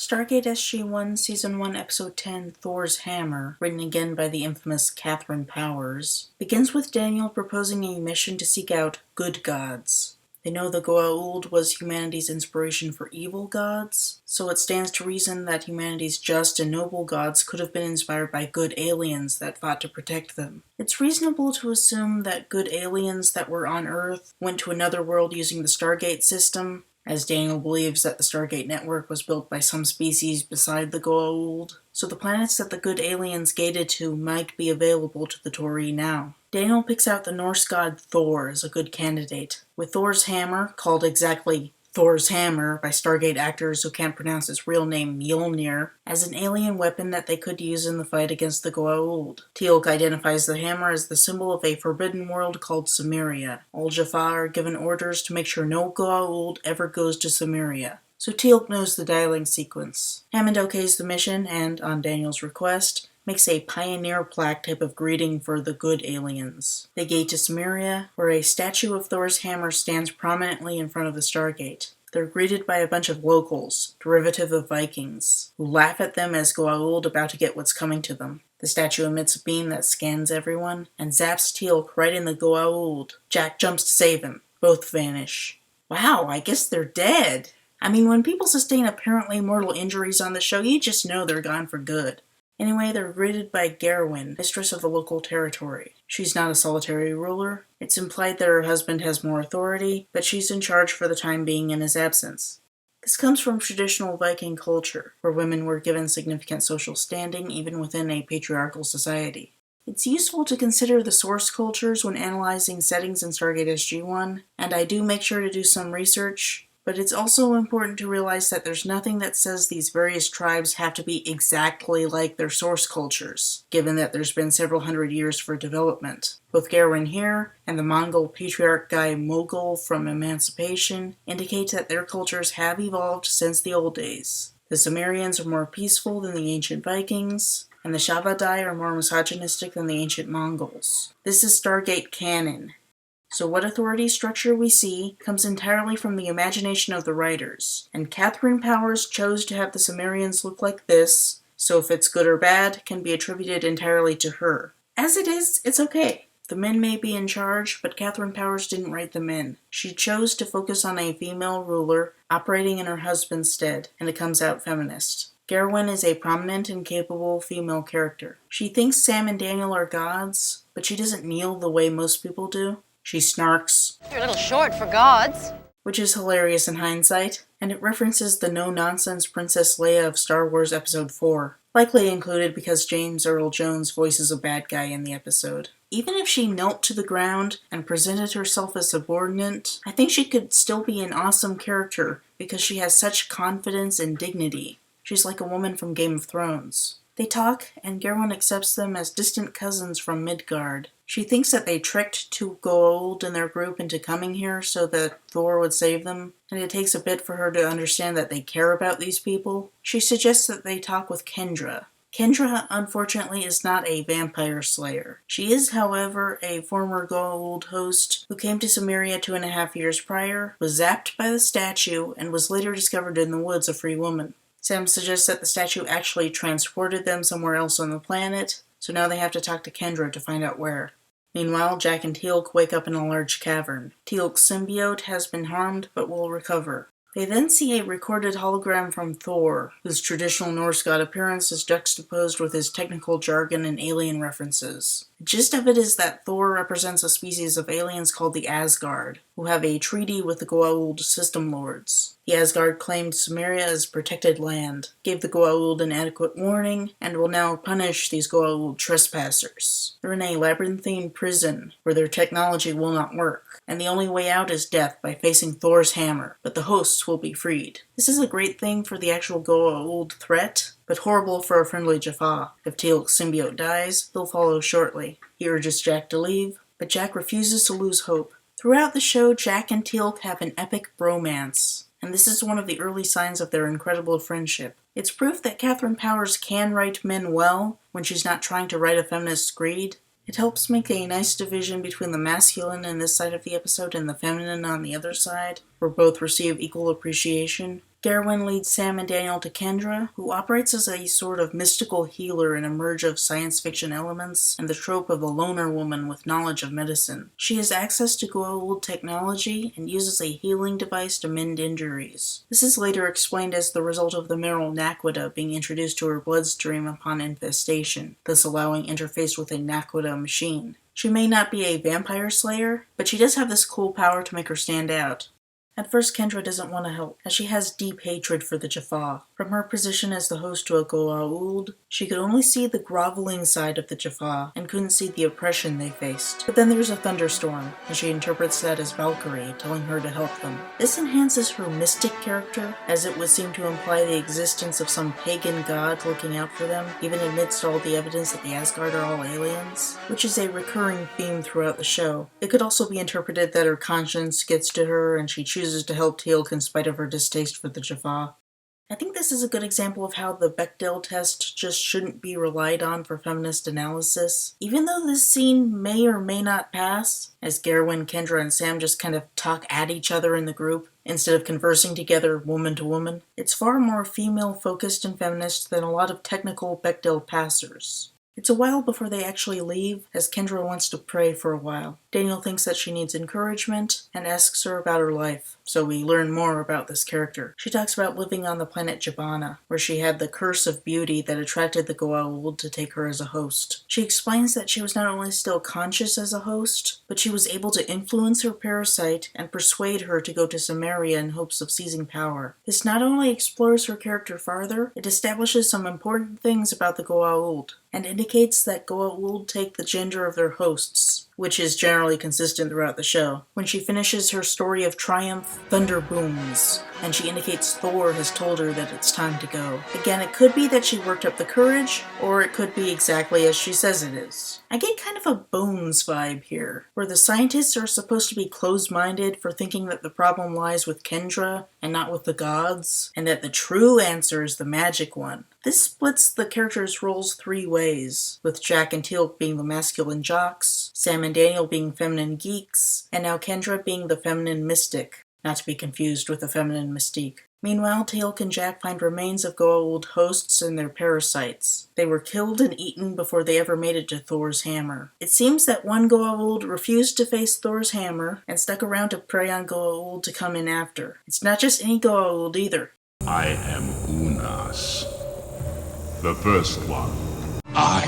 Stargate SG-1 Season 1 Episode 10, Thor's Hammer, written again by the infamous Katharyn Powers, begins with Daniel proposing a mission to seek out good gods. They know the Goa'uld was humanity's inspiration for evil gods, so it stands to reason that humanity's just and noble gods could have been inspired by good aliens that fought to protect them. It's reasonable to assume that good aliens that were on Earth went to another world using the Stargate system, as Daniel believes that the Stargate network was built by some species beside the Goa'uld, so the planets that the good aliens gated to might be available to the Torii now. Daniel picks out the Norse god Thor as a good candidate, with Thor's hammer, called exactly Thor's Hammer by Stargate actors who can't pronounce its real name Mjolnir, as an alien weapon that they could use in the fight against the Goa'uld. Teal'c identifies the hammer as the symbol of a forbidden world called Cimmeria. All Jaffa are given orders to make sure no Goa'uld ever goes to Cimmeria, so Teal'c knows the dialing sequence. Hammond okays the mission and, on Daniel's request, makes a pioneer plaque type of greeting for the good aliens. They gate to Cimmeria, where a statue of Thor's hammer stands prominently in front of the Stargate. They're greeted by a bunch of locals, derivative of Vikings, who laugh at them as Goa'uld about to get what's coming to them. The statue emits a beam that scans everyone, and zaps Teal'c right in the Goa'uld. Jack jumps to save him. Both vanish. Wow, I guess they're dead. I mean, when people sustain apparently mortal injuries on the show, you just know they're gone for good. Anyway, they're greeted by Gerwin, mistress of the local territory. She's not a solitary ruler. It's implied that her husband has more authority, but she's in charge for the time being in his absence. This comes from traditional Viking culture, where women were given significant social standing even within a patriarchal society. It's useful to consider the source cultures when analyzing settings in Stargate SG-1, and I do make sure to do some research, but it's also important to realize that there's nothing that says these various tribes have to be exactly like their source cultures, given that there's been several hundred years for development. Both Gerwin here and the Mongol patriarch guy Mogul from Emancipation indicate that their cultures have evolved since the old days. The Cimmerians are more peaceful than the ancient Vikings, and the Shavadai are more misogynistic than the ancient Mongols. This is Stargate canon. So what authority structure we see comes entirely from the imagination of the writers, and Katharyn Powers chose to have the Cimmerians look like this, so if it's good or bad, can be attributed entirely to her. As it is, it's okay. The men may be in charge, but Katharyn Powers didn't write them in. She chose to focus on a female ruler operating in her husband's stead, and it comes out feminist. Gerwin is a prominent and capable female character. She thinks Sam and Daniel are gods, but she doesn't kneel the way most people do. She snarks, "You're a little short for gods," which is hilarious in hindsight, and it references the no-nonsense Princess Leia of Star Wars Episode 4, likely included because James Earl Jones voices a bad guy in the episode. Even if she knelt to the ground and presented herself as subordinate, I think she could still be an awesome character because she has such confidence and dignity. She's like a woman from Game of Thrones. They talk, and Gerwin accepts them as distant cousins from Midgard. She thinks that they tricked two Goa'uld in their group into coming here so that Thor would save them, and it takes a bit for her to understand that they care about these people. She suggests that they talk with Kendra. Kendra, unfortunately, is not a vampire slayer. She is, however, a former Goa'uld host who came to Cimmeria 2.5 years prior, was zapped by the statue, and was later discovered in the woods a free woman. Sam suggests that the statue actually transported them somewhere else on the planet, so now they have to talk to Kendra to find out where. Meanwhile, Jack and Teal'c wake up in a large cavern. Teal'c's symbiote has been harmed, but will recover. They then see a recorded hologram from Thor, whose traditional Norse god appearance is juxtaposed with his technical jargon and alien references. The gist of it is that Thor represents a species of aliens called the Asgard, who have a treaty with the Goa'uld system lords. The Asgard claimed Cimmeria as protected land, gave the Goa'uld an adequate warning, and will now punish these Goa'uld trespassers. They're in a labyrinthine prison, where their technology will not work, and the only way out is death by facing Thor's hammer, but the hosts will be freed. This is a great thing for the actual Goa'uld threat, but horrible for a friendly Jaffa. If Teal'c's symbiote dies, he'll follow shortly. He urges Jack to leave, but Jack refuses to lose hope. Throughout the show, Jack and Teal'c have an epic bromance, and this is one of the early signs of their incredible friendship. It's proof that Katharyn Powers can write men well when she's not trying to write a feminist screed. It helps make a nice division between the masculine in this side of the episode and the feminine on the other side, where both receive equal appreciation. Garwin leads Sam and Daniel to Kendra, who operates as a sort of mystical healer in a merge of science fiction elements and the trope of a loner woman with knowledge of medicine. She has access to Goa'uld technology and uses a healing device to mend injuries. This is later explained as the result of the mineral naquita being introduced to her bloodstream upon infestation, thus allowing interface with a naquita machine. She may not be a vampire slayer, but she does have this cool power to make her stand out. At first, Kendra doesn't want to help, as she has deep hatred for the Jaffa. From her position as the host to a Goa'uld, she could only see the groveling side of the Jaffa, and couldn't see the oppression they faced. But then there's a thunderstorm, and she interprets that as Valkyrie, telling her to help them. This enhances her mystic character, as it would seem to imply the existence of some pagan god looking out for them, even amidst all the evidence that the Asgard are all aliens, which is a recurring theme throughout the show. It could also be interpreted that her conscience gets to her, and she chooses to help Teal'c in spite of her distaste for the Jaffa. I think this is a good example of how the Bechdel test just shouldn't be relied on for feminist analysis. Even though this scene may or may not pass, as Garwin, Kendra, and Sam just kind of talk at each other in the group, instead of conversing together woman to woman, it's far more female-focused and feminist than a lot of technical Bechdel passers. It's a while before they actually leave, as Kendra wants to pray for a while. Daniel thinks that she needs encouragement, and asks her about her life, so we learn more about this character. She talks about living on the planet Jabana, where she had the curse of beauty that attracted the Goa'uld to take her as a host. She explains that she was not only still conscious as a host, but she was able to influence her parasite and persuade her to go to Samaria in hopes of seizing power. This not only explores her character farther, it establishes some important things about the Goa'uld, and indicates that Goa'uld take the gender of their hosts, which is generally consistent throughout the show. When she finishes her story of triumph, thunder booms, and she indicates Thor has told her that it's time to go. Again, it could be that she worked up the courage, or it could be exactly as she says it is. I get kind of a Bones vibe here, where the scientists are supposed to be closed-minded for thinking that the problem lies with Kendra and not with the gods, and that the true answer is the magic one. This splits the characters' roles three ways, with Jack and Teal'c being the masculine jocks, Sam and Daniel being feminine geeks, and now Kendra being the feminine mystic, not to be confused with the feminine mystique. Meanwhile, Teal'c and Jack find remains of Goa'uld hosts and their parasites. They were killed and eaten before they ever made it to Thor's hammer. It seems that one Goa'uld refused to face Thor's hammer and stuck around to prey on Goa'uld to come in after. It's not just any Goa'uld either. I am Unas, the first one. I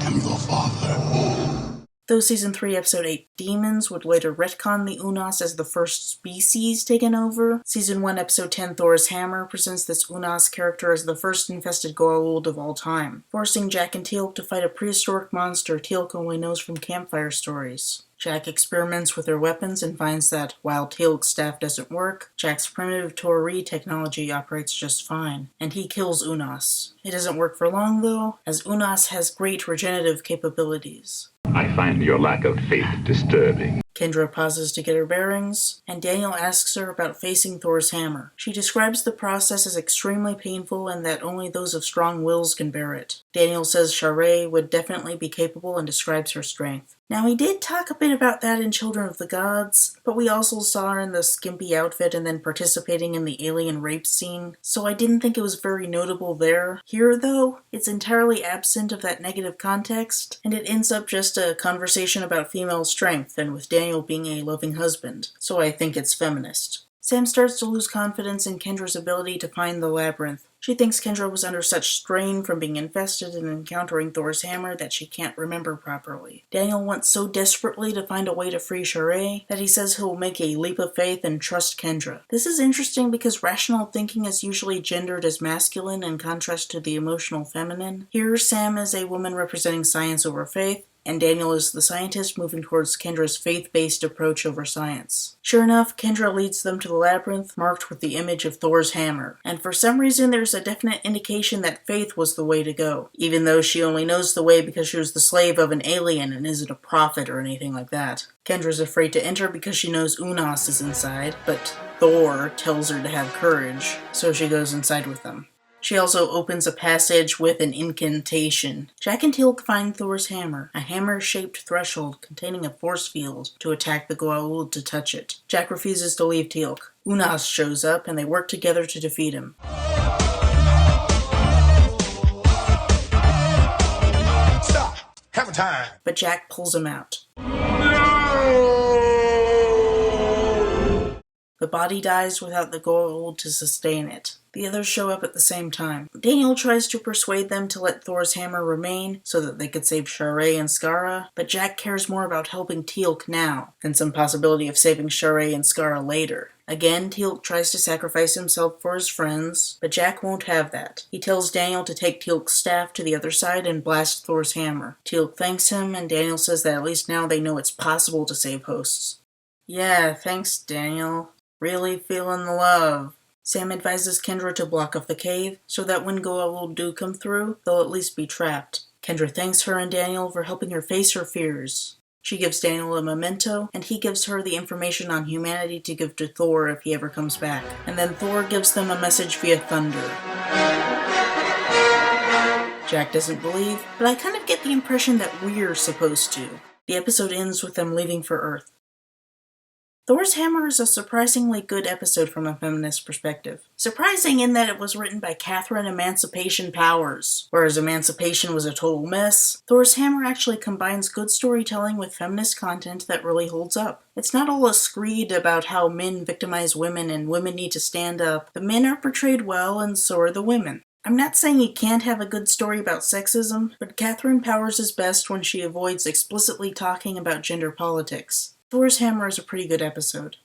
am your father. Though Season 3, Episode 8, Demons, would later retcon the Unas as the first species taken over, Season 1, Episode 10, Thor's Hammer, presents this Unas character as the first infested Goa'uld of all time, forcing Jack and Teal'c to fight a prehistoric monster Teal'c only knows from campfire stories. Jack experiments with their weapons and finds that, while Teal'c's staff doesn't work, Jack's primitive Tori technology operates just fine, and he kills Unas. It doesn't work for long, though, as Unas has great regenerative capabilities. I find your lack of faith disturbing. Kendra pauses to get her bearings, and Daniel asks her about facing Thor's hammer. She describes the process as extremely painful and that only those of strong wills can bear it. Daniel says Sharae would definitely be capable and describes her strength. Now, he did talk a bit about that in Children of the Gods, but we also saw her in the skimpy outfit and then participating in the alien rape scene, so I didn't think it was very notable there. Here, though, it's entirely absent of that negative context, and it ends up just a conversation about female strength, and with Daniel being a loving husband, so I think it's feminist. Sam starts to lose confidence in Kendra's ability to find the labyrinth. She thinks Kendra was under such strain from being infested and encountering Thor's hammer that she can't remember properly. Daniel wants so desperately to find a way to free Sharae that he says he'll make a leap of faith and trust Kendra. This is interesting because rational thinking is usually gendered as masculine in contrast to the emotional feminine. Here, Sam is a woman representing science over faith, and Daniel is the scientist moving towards Kendra's faith-based approach over science. Sure enough, Kendra leads them to the labyrinth, marked with the image of Thor's hammer, and for some reason there's a definite indication that faith was the way to go, even though she only knows the way because she was the slave of an alien and isn't a prophet or anything like that. Kendra's afraid to enter because she knows Unas is inside, but Thor tells her to have courage, so she goes inside with them. She also opens a passage with an incantation. Jack and Teal'c find Thor's hammer, a hammer-shaped threshold containing a force field to attack the Goa'uld to touch it. Jack refuses to leave Teal'c. Unas shows up and they work together to defeat him. Stop! Have a time! But Jack pulls him out. The body dies without the gold to sustain it. The others show up at the same time. Daniel tries to persuade them to let Thor's hammer remain so that they could save Sharai and Skara, but Jack cares more about helping Teal'c now than some possibility of saving Sharai and Skara later. Again, Teal'c tries to sacrifice himself for his friends, but Jack won't have that. He tells Daniel to take Teal'c's staff to the other side and blast Thor's hammer. Teal'c thanks him, and Daniel says that at least now they know it's possible to save hosts. Yeah, thanks, Daniel. Really feeling the love. Sam advises Kendra to block off the cave, so that when Goa'uld do come through, they'll at least be trapped. Kendra thanks her and Daniel for helping her face her fears. She gives Daniel a memento, and he gives her the information on humanity to give to Thor if he ever comes back. And then Thor gives them a message via thunder. Jack doesn't believe, but I kind of get the impression that we're supposed to. The episode ends with them leaving for Earth. Thor's Hammer is a surprisingly good episode from a feminist perspective. Surprising in that it was written by Katharyn Emancipation Powers. Whereas Emancipation was a total mess, Thor's Hammer actually combines good storytelling with feminist content that really holds up. It's not all a screed about how men victimize women and women need to stand up. The men are portrayed well and so are the women. I'm not saying you can't have a good story about sexism, but Katharyn Powers is best when she avoids explicitly talking about gender politics. Thor's Hammer is a pretty good episode.